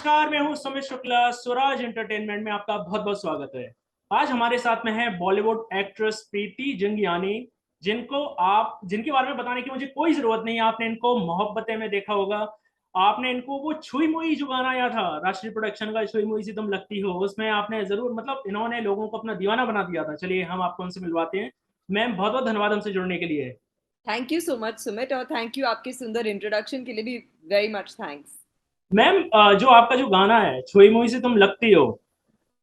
नमस्कार, मैं हूं सुमित शुक्ला। स्वराज एंटरटेनमेंट में आपका बहुत बहुत स्वागत है। आज हमारे साथ में है बॉलीवुड एक्ट्रेस प्रीति जिंगियानी, जिनके बारे में बताने की मुझे कोई जरूरत नहीं है। आपने इनको मोहब्बतें में देखा होगा। आपने इनको वो छुई मुई जो गाना आया था राष्ट्रीय प्रोडक्शन का, छुई मुई सी तुम लगती हो, उसमें आपने जरूर मतलब इन्होंने लोगों को अपना दीवाना बना दिया था। चलिए हम आपको उनसे मिलवाते हैं। मैम, बहुत बहुत धन्यवाद हमसे जुड़ने के लिए। Thank you so much Sumit, और थैंक यू आपके सुंदर इंट्रोडक्शन के लिए भी। Very much thanks. मैम, जो आपका जो गाना है छुई मुई से तुम लगती हो,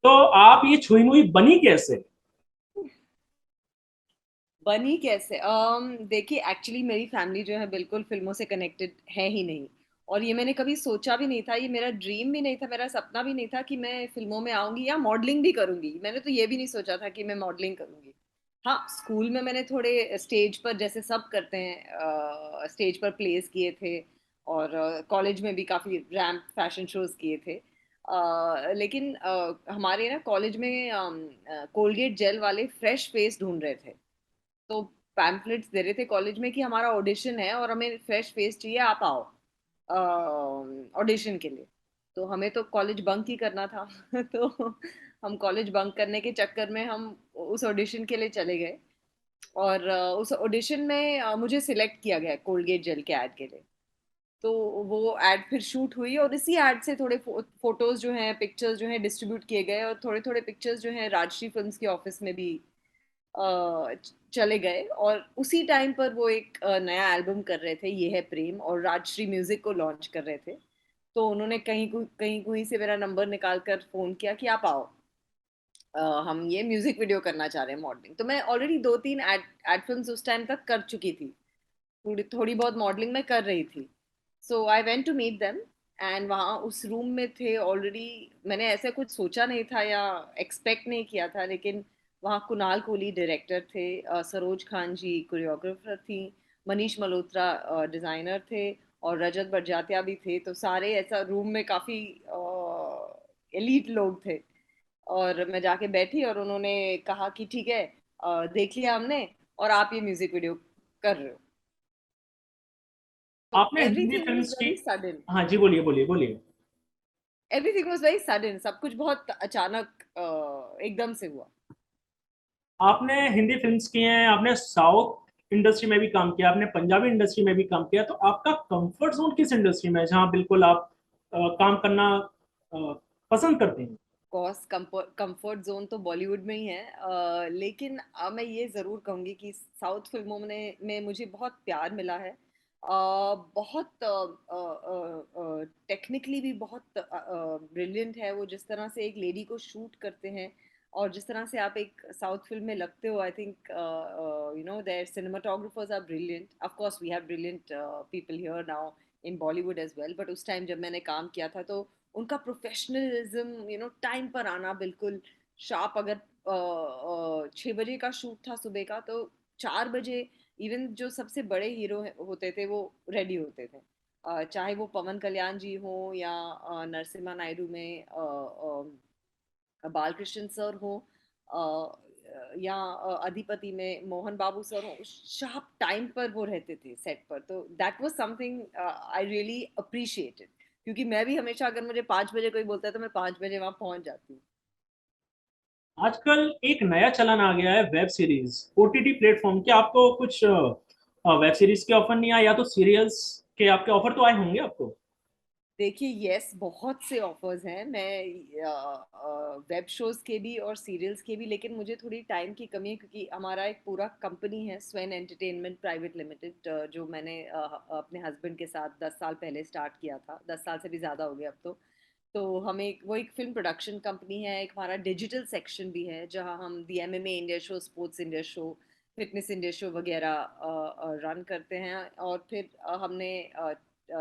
तो आप ये छुई मुई बनी कैसे? बनी कैसे? देखिए, एक्चुअली मेरी फैमिली जो है बिल्कुल फिल्मों से कनेक्टेड है ही नहीं। और ये मैंने कभी सोचा भी नहीं था, ये मेरा ड्रीम भी नहीं था, मेरा सपना भी नहीं था कि मैं फिल्मों में आऊंगी या मॉडलिंग भी करूंगी। मैंने तो ये भी नहीं सोचा था कि मैं मॉडलिंग करूंगी। हाँ, स्कूल में मैंने थोड़े स्टेज पर, जैसे सब करते हैं, स्टेज पर प्लेस किए थे। और कॉलेज में भी काफ़ी रैम्प फैशन शोज किए थे। लेकिन हमारे ना कॉलेज में कोलगेट जेल वाले फ्रेश फेस ढूंढ रहे थे। तो पैम्फलेट्स दे रहे थे कॉलेज में कि हमारा ऑडिशन है और हमें फ्रेश फेस चाहिए, आप आओ ऑडिशन के लिए। तो हमें तो कॉलेज बंक ही करना था तो हम कॉलेज बंक करने के चक्कर में हम उस ऑडिशन के लिए चले गए। और उस ऑडिशन में मुझे सिलेक्ट किया गया कोलगेट जेल के ऐड के लिए। तो वो ऐड फिर शूट हुई, और इसी ऐड से थोड़े फोटोज जो हैं, पिक्चर्स जो हैं, डिस्ट्रीब्यूट किए गए, और थोड़े थोड़े पिक्चर्स जो हैं राजश्री फिल्म्स के ऑफिस में भी चले गए। और उसी टाइम पर वो एक नया एल्बम कर रहे थे, ये है प्रेम, और राजश्री म्यूजिक को लॉन्च कर रहे थे। तो उन्होंने कहीं कहीं से मेरा नंबर निकाल कर फोन किया कि आप आओ, हम ये म्यूजिक वीडियो करना चाह रहे हैं, मॉडलिंग। तो मैं ऑलरेडी दो तीन एड फिल्म्स उस टाइम तक कर चुकी थी। थोड़ी थोड़ी बहुत मॉडलिंग में कर रही थी। So I went to meet them. And वहाँ उस रूम में थे ऑलरेडी। मैंने ऐसा कुछ सोचा नहीं था या एक्सपेक्ट नहीं किया था, लेकिन वहाँ कुणाल कोहली डायरेक्टर थे, सरोज खान जी कोरियोग्राफर थी, मनीष मल्होत्रा डिज़ाइनर थे, और रजत बड़जात्या भी थे। तो सारे ऐसा रूम में काफ़ी एलीट लोग थे। और मैं जाके बैठी और उन्होंने कहा कि ठीक है, देख लिया हमने, और आप ये म्यूजिक वीडियो कर रहे हो। तो आपने हिंदी एवरीथिंग वाज फिल्म्स की। Very sudden. हाँ जी, बोलिए बोलिए बोलिए। एवरीथिंग वाज वेरी सडन, सब कुछ बहुत अचानक एकदम से हुआ। आपने हिंदी फिल्म्स की हैं, आपने साउथ इंडस्ट्री में भी काम किया, आपने पंजाबी इंडस्ट्री में भी काम किया, तो आपका कंफर्ट जोन किस इंडस्ट्री में है जहाँ बिल्कुल आप काम करना पसंद करते हैं? कॉस कंफर्ट जोन तो बॉलीवुड में ही है, लेकिन मैं ये ज़रूर कहूँगी कि साउथ फिल्मों में मुझे बहुत प्यार मिला है। बहुत टेक्निकली भी बहुत ब्रिलियंट है वो, जिस तरह से एक लेडी को शूट करते हैं, और जिस तरह से आप एक साउथ फिल्म में लगते हो। I think you know there cinematographers are brilliant. Of course we have brilliant people here now in Bollywood as well, but उस टाइम जब मैंने काम किया था, तो उनका प्रोफेशनलिज्म, यू नो, टाइम पर आना बिल्कुल शार्प। अगर 6 बजे का शूट था सुबह का, तो 4 बजे इवन जो सबसे बड़े हीरो होते थे वो रेडी होते थे। चाहे वो पवन कल्याण जी हो, या नरसिम्हा नायडू में बालकृष्ण सर हो, या अधिपति में मोहन बाबू सर हो, शार्प टाइम पर वो रहते थे सेट पर। तो that was something I really appreciated, क्योंकि मैं भी हमेशा, अगर मुझे 5 बजे कोई बोलता है तो मैं 5 बजे वहां पहुंच जाती हूँ। आजकल एक नया चलन आ गया है, वेब सीरीज, ओटीटी प्लेटफॉर्म। क्या आपको कुछ वेब सीरीज के ऑफर नहीं आए, या तो सीरियल्स के आपके ऑफर तो आए होंगे आपको? देखिए, यस, बहुत से ऑफर्स हैं। मैं वेब शोज के भी और सीरियल्स के भी, लेकिन मुझे थोड़ी टाइम की कमी है, क्योंकि हमारा एक पूरा कंपनी है, स्वेन एंटरटेनमेंट प्राइवेट लिमिटेड, जो मैंने अपने हस्बैंड के साथ 10 साल पहले स्टार्ट किया था। 10 साल से भी ज़्यादा हो गया अब तो। तो हम वो एक फिल्म प्रोडक्शन कंपनी है। एक हमारा डिजिटल सेक्शन भी है, जहाँ हम the MMA India show, sports India show, fitness India show वगैरह रन करते हैं। और फिर हमने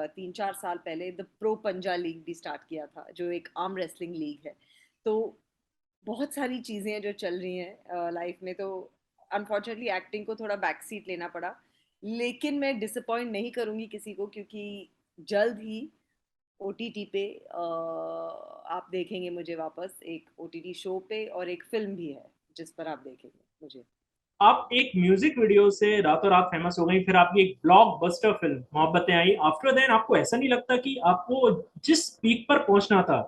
3-4 साल पहले द प्रो पंजा लीग भी स्टार्ट किया था, जो एक आर्म रेसलिंग लीग है। तो बहुत सारी चीज़ें हैं जो चल रही हैं लाइफ में। तो अनफॉर्चुनेटली एक्टिंग को थोड़ा बैक सीट लेना पड़ा, लेकिन मैं डिसअपॉइंट नहीं करूँगी किसी को, क्योंकि जल्द ही ओटीटी पे आप देखेंगे मुझे वापस एक ओटीटी शो पे, और एक फिल्म भी है जिस पर आप देखेंगे मुझे। आप एक म्यूजिक वीडियो से रातों रात फेमस हो गई, फिर आपकी एक ब्लॉकबस्टर फिल्म मोहब्बतें आई। आफ्टर देन आपको ऐसा नहीं लगता कि आपको जिस पीक पर पहुंचना था,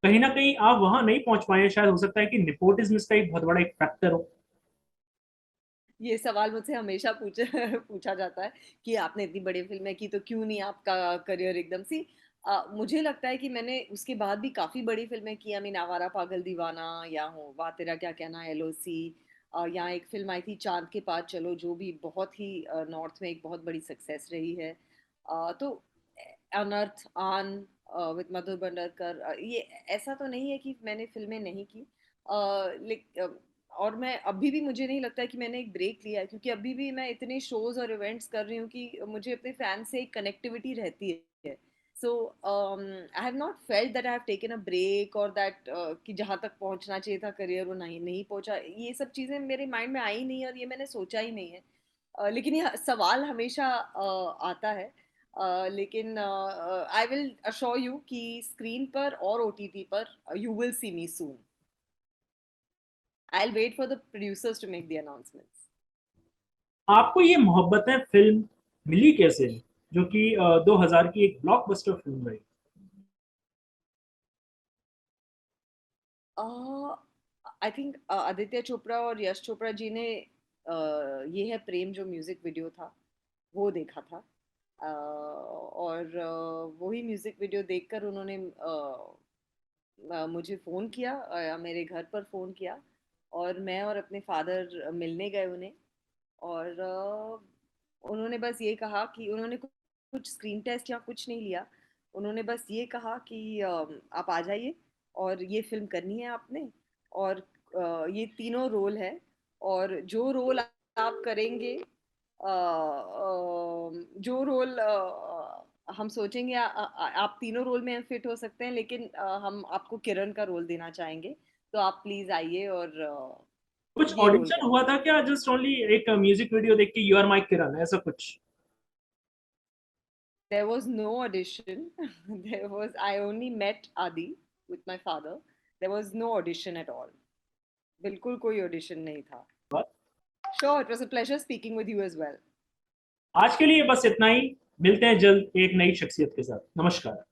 कहीं ना कहीं आप वहां नहीं पहुंच पाए? शायद हो सकता है कि निपोटिज्म इसका एक बहुत बड़ा एक फैक्टर हो। ये सवाल मुझसे हमेशा पूछा पूछा जाता है कि आपने इतनी बड़ी फिल्में की तो क्यों नहीं आपका करियर एकदम सी। मुझे लगता है कि मैंने उसके बाद भी काफ़ी बड़ी फिल्में की। आई मीन आवारा पागल दीवाना, या हो वाह तेरा क्या कहना, एलओसी, या एक फिल्म आई थी चांद के पास चलो, जो भी बहुत ही नॉर्थ में एक बहुत बड़ी सक्सेस रही है। तो अनर्थ, आन विद मधुर भंडारकर, ये ऐसा तो नहीं है कि मैंने फिल्में नहीं की। और मैं अभी भी, मुझे नहीं लगता है कि मैंने एक ब्रेक लिया है, क्योंकि अभी भी मैं इतने शोज और इवेंट्स कर रही हूँ कि मुझे अपने फैन से एक कनेक्टिविटी रहती है। So I have not felt that I have taken a break, और दैट कि जहाँ तक पहुँचना चाहिए था करियर वो नहीं नहीं पहुँचा। ये सब चीज़ें मेरे माइंड में आई नहीं, और ये मैंने सोचा ही नहीं है। लेकिन ये सवाल हमेशा आता है। लेकिन आई विल अश्योर यू कि स्क्रीन पर और ओटीटी पर you will see me soon. I'll wait for the producers to make the announcements. आपको ये मोहब्बतें फिल्म मिली कैसे, जो कि 2000 की एक ब्लॉकबस्टर फिल्म रही? आई थिंक आदित्य चोपड़ा और यश चोपड़ा जी ने ये है प्रेम जो म्यूजिक वीडियो था वो देखा था। और वही म्यूजिक वीडियो देखकर उन्होंने मुझे फ़ोन किया, मेरे घर पर फ़ोन किया, और मैं और अपने फादर मिलने गए उन्हें। और उन्होंने बस ये कहा कि उन्होंने कुछ स्क्रीन टेस्ट या कुछ नहीं लिया। उन्होंने बस ये कहा कि आप आ जाइए और ये फिल्म करनी है आपने, और ये तीनों रोल है, और जो रोल आप करेंगे, जो रोल हम सोचेंगे आप तीनों रोल में फिट हो सकते हैं, लेकिन हम आपको किरण का रोल देना चाहेंगे, तो आप प्लीज आइए और कुछ ये रोल ऑडिशन करिए। हुआ था क्या, जस्ट ओनली एक म्यूजिक वीडियो देख के यू आर माई किरण, ऐसा कुछ? There was no audition. There was, I only met Adi with my father. There was no audition at all. बिल्कुल कोई audition नहीं था. Sure, it was a pleasure speaking with you as well. आज के लिए बस इतना ही। मिलते हैं जल्द एक नई शख्सियत के साथ। नमस्कार।